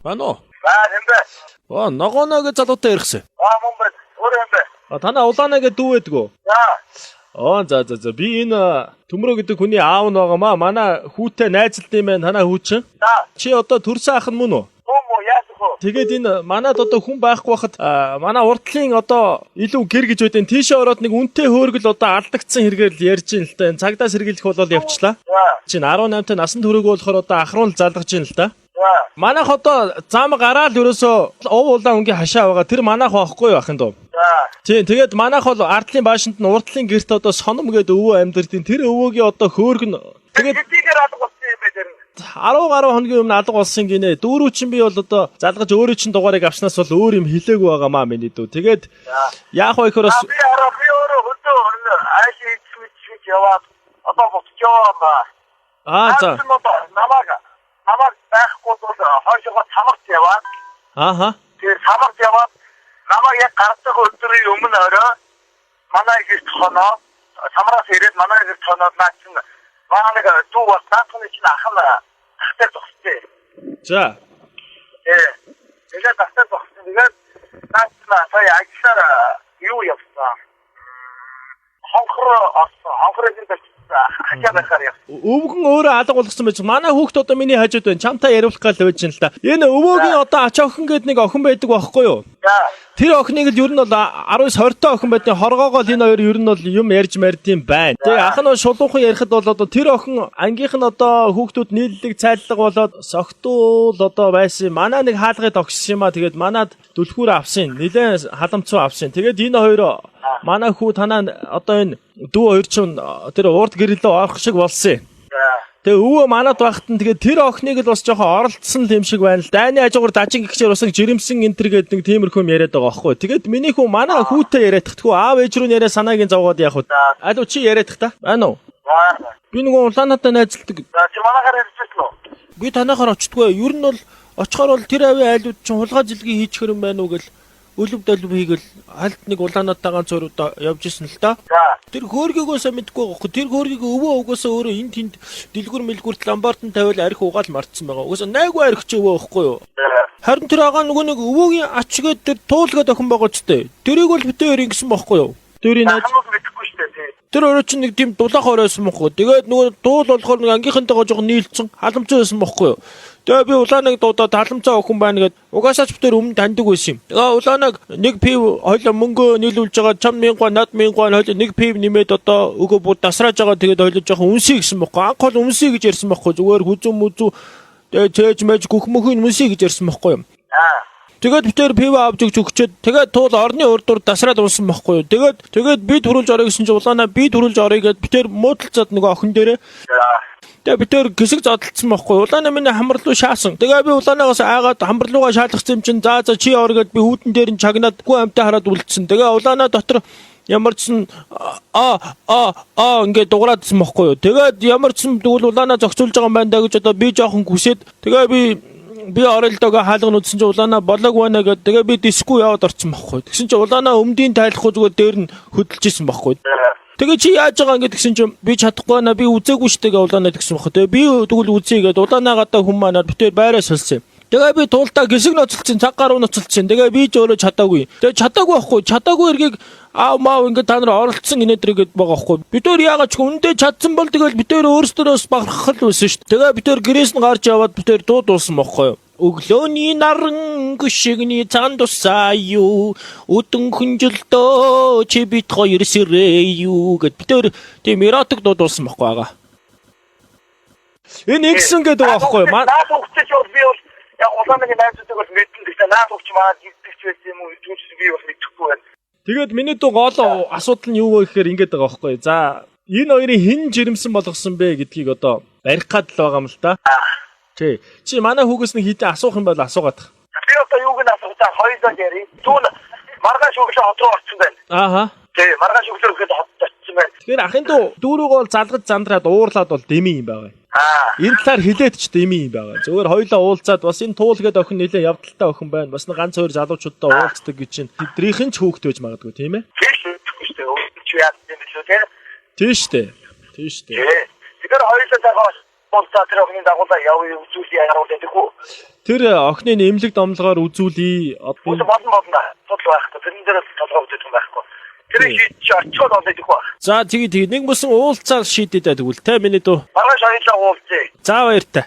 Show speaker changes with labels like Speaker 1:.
Speaker 1: Байна уу?
Speaker 2: юм бэ.
Speaker 1: Ногооногийн залуутай ирсэн.
Speaker 2: Мөн бэ. Өөр юм бэ.
Speaker 1: Танаа улаанагээ дүү байдаг уу? За. Би энэ Төмрөө гэдэг хүний аав нь байгаамаа. Манай хүүтэй найзлт юм байна. Танаа хүү чинь? Чи одоо төрсөн ах нь мөн үү?
Speaker 2: Мөн яасан хөө.
Speaker 1: Тэгээд энэ манад одоо хүн байхгүй байхад манай урдлын одоо илүү гэр гэж байдیں۔ Тийшээ ороод нэг үнтэй хөөргөл одоо алдагдсан хэрэгээр ярьж ин л та. Цагдаас хэрэглэх болол явчлаа. Чин 18-тай насан туршиг болохоор одоо ахруул залгаж ин л та. Манайх одоо зам гараал ерөөсөө ув улаан өнгийн хашаа байгаа. Тэр манайх байхгүй байх юм дөө. Тийм тэгээд манайх бол ардлын баашинд нь урдлын гэрт одоо соном гэдэг өвөө амьдэрдیں۔ Тэр өвөөгийн одоо хөөрг нь тэгээд
Speaker 2: хэдийгээр алга болсон юм бэ тэр нь.
Speaker 1: 10 гаруй хоногийн өмнө алга болсон гинэ. Дүүрүү чинь би бол одоо залгаж өөрөө чинь дугаарыг авснаас бол өөр юм хэлээгүй байгаамаа миний дүү. Тэгээд яах вэ гэхээр бас
Speaker 2: би өөрөө хөдөө айш хийж яваад одоо буцчихоо ба.
Speaker 1: За.
Speaker 2: Намаг байхгүй бол хойшоо самарт яваад. Тэр самарт яваад намайг яг гардаг өдрийн өмнө орой манай гэрт хоноо самараас ирээд манай гэрт хоноод наа чинь манай дүү бас наатны чинь ах нь тахтай зогсчээ.
Speaker 1: За.
Speaker 2: Тэгээд тахтай зогссон. Тэгээд наатна сая ажлаар юу явсан. Хонхрын хачаа байхаар явсан.
Speaker 1: Өвгөн өөрөө алга болгосон байж. Манай хүүхд одоо миний хажууд байна. Чамтай яриулах гал байж юм л та. Энэ өвөөгийн одоо ач охин гэдэг нэг охин байдаг байхгүй юу? Тэр охиныг л ер нь бол 19-20 та охин байдаг. Хоргоогоо энэ хоёр ер нь бол юм ярьж мэрдэм байна. Тэгээ ах нь шулуухан ярихад бол одоо тэр охин ангийнх нь одоо хүүхдүүд нийллэг цайллага болоод согтуул одоо байсан. Манай нэг хаалгыг тогссон юм а. Тэгээд манад дүлхүүр авсан. Нилээн халамцуу авсан. Тэгээд энэ хоёр манай хүү танаа одоо энэ дүү хоёр чинь тэр урд гэрэлөө орох шиг болсон. Тэгээ өвөө манад багт нь тэгээ тэр охиныг л бас жоохон оролцсон юм шиг байна л. Дайны хажуугаар дажин гихчээр усаг жирэмсэн энтер гэдэг нэг тиймэрхүү юм яриад байгаа байхгүй. Тэгээд миний хүү манай хүүтэй яриад тахтгүй аав ээж рүү яриа санаагийн зовгоод яах вэ? Алуу чи яриад тах та? Байна уу? Би нөгөө улаанаатай найзалдаг.
Speaker 2: Чи манайхаар ирчихсэн үү?
Speaker 1: Би танайхаар очтгүй. Ер нь бол очихоор бол тэр авийн айлууд чинь хулгай жилгийн хийчихэр юм байна уу гэл өлөв долов хийгээл алт нэг улаанатайгаа зөрөд явж исэн л та. Тэр хөөргийгөөсөө мэдгүй байхгүй. Тэр хөөргийг өвөө угаасаа өөрөө энэ тэнд дэлгүр мэлгүрт ламбартанд тавиал арх угаал мартсан байгаа. Угаасаа найгүй архич өвөө байхгүй юу? Харин тэр агаа нөгөө нэг өвөөгийн ачгээд тэр туулгаад охин байгаа ч тээ. Тэрийг бол битээр ингэсэн байхгүй юу? Тэрийг
Speaker 2: наач мэдгүй шүү дээ.
Speaker 1: Тэр өөрөө чинь нэг тийм дулаах оройсон байхгүй. Тэгээд нөгөө дуул болохоор нэг ангийнхантайгаа жоохон нийлцэн халамцсан байсан байхгүй юу? Тэгээ би улааныг дуудаад халамцаа охин байна гэд угаасаач битэр өмнө таньдаг байсан юм. Тэгээ улааныг нэг пив хойлоо мөнгө нийлүүлж байгаа чам 1000 над 1000 хойлоо нэг пив нэмээд одоо өгөө бүр тасрааж байгаа тэгээд хойлоо жоохон үнсий гэсэн байхгүй. Анх бол үнсий гэж ярьсан байхгүй. Зүгээр хүзүн мүзүү тэгээ чэж мэж гөхмөхийн үнсий гэж ярьсан байхгүй юм. Тэгээд битэр пив авч өгчөөд тэгээд туул орны урдуур тасраад унсан байхгүй юу. Тэгээд би төрүүлж орё гэсэн чинь улаанаа би төрүүлж орё гэд битэр муудалцаад нөгөө охин дээрээ. Тэгээ битэр гисэг зодтолцсон байхгүй. Улаанаа миний хамар руу шаасан. Тэгээ би улаанаагаас айгаад хамар руугаа шаалгацсан юм чинь за чи ор гэд би хүүтэн дээр нь чагнаад гүн амтаа хараад үлдсэн. Тэгээ улаанаа дотор ямар ч сан ингээд дуграадсан байхгүй юу. Тэгээд ямар ч сан тэгвэл улаанаа зогсуулж байгаа юм байна да гэж одоо би жоохон хүсээд тэгээ би оролдоогоо хаалга нүдсэн чинь улаанаа болоог байна гэд тэгээ би дискгүй яваад орсон байхгүй. Тэгсэн чинь улаанаа өмдийн тайлахгүй зүгээр дээр нь хөдөлж исэн байхгүй. Тэгээ чи яаж байгаа ингээд гэсэн чинь би чадахгүй байна би үзээгүй штэ гэ улаанаа тэгсэн байхгүй. Тэгээ би тэгвэл үзье гэд улаанаа гадаа хүн манад битээр байраа солсон. Тэгээ би туултаа гисэг ноцолцсон цаг гаруй ноцолцсон. Тэгээ би ч өөрөө чадаагүй. Тэгээ чадаагүй байхгүй. Чадаагүй эргийг аав маа ингээд та нар оролцсон инээдрэгэд байгаа байхгүй. Битээр яагаад ч үндэ чадсан бол тэгэл битээр өөрсдөөс бахархал байсан шүү дээ. Тэгээ битээр гэрээс нь гарч яваад битээр дуудуулсан байхгүй юу? Өглөөний наран гүшигний цаан тусаа юу өдөн хүнжилтөө чи бит хоёр сэрээ юу гэд битээр тийм эротик дуудуулсан байхгүй байгаа. Энэ ихсэн гэдэг байхгүй юу?
Speaker 2: Наад өгчөж бол би бол яг улааныг найзуудыг бол мэдэн гэхдээ наад өгч маад гисгч байсан юм уу түүч би бол мэдэхгүй байна. Тэгээд миний дуу гол асуудал нь юу вэ гэхээр ингэж байгаа байхгүй юу? За энэ хоёрын хэн жирэмсэн болгосон бэ гэдгийг одоо барих гад л байгаа юм л да. Чи манай хүүгээс нэг хитэ асуух юм бол асуугаад. Би одоо юуг нь асуухтаа хоёулаа яри. Түүн маргааш өглөө хот руу орсон байна. Тий, маргааш өглөө хот очсон байна. Тэгэхээр ахын дүүрүүгөө бол залгаж зандраад уурлаад бол дэмий юм байгаа. Энэ талаар хилээд ч дэмий юм байгаа. Зөвхөн хоёулаа уулзаад бас энэ туулгээд охин нэлээ явдалтай охин байна. Бас нэг ганц хоёр залуучуудтай уулздаг гэж чинь тэднийхэн ч хүүхэд байж магадгүй тийм ээ. Тийш шүү дээ. Чи яа тийм шүү дээ.
Speaker 1: Тийш дээ.
Speaker 2: Тэгэхээр хоёулаа цагаас болцоо тэр охины дагуулаа явъя үзүүлээ яагаад гэдэггүй.
Speaker 1: Тэр охины нэмлэг домлогоор үзүүлээ. Одоо
Speaker 2: Үгүй болно да. Тодлоо байхгүй. Тэрэн дээр толгой өгдөг юм байхгүй. Тэр шийдэж очиод олоод идэх байх.
Speaker 1: за тэгээ нэг мөсөн уулзаар шийдэд байдаг үл те миний дүү.
Speaker 2: Маргааш хоёулаа уулзъя.
Speaker 1: За баяртай.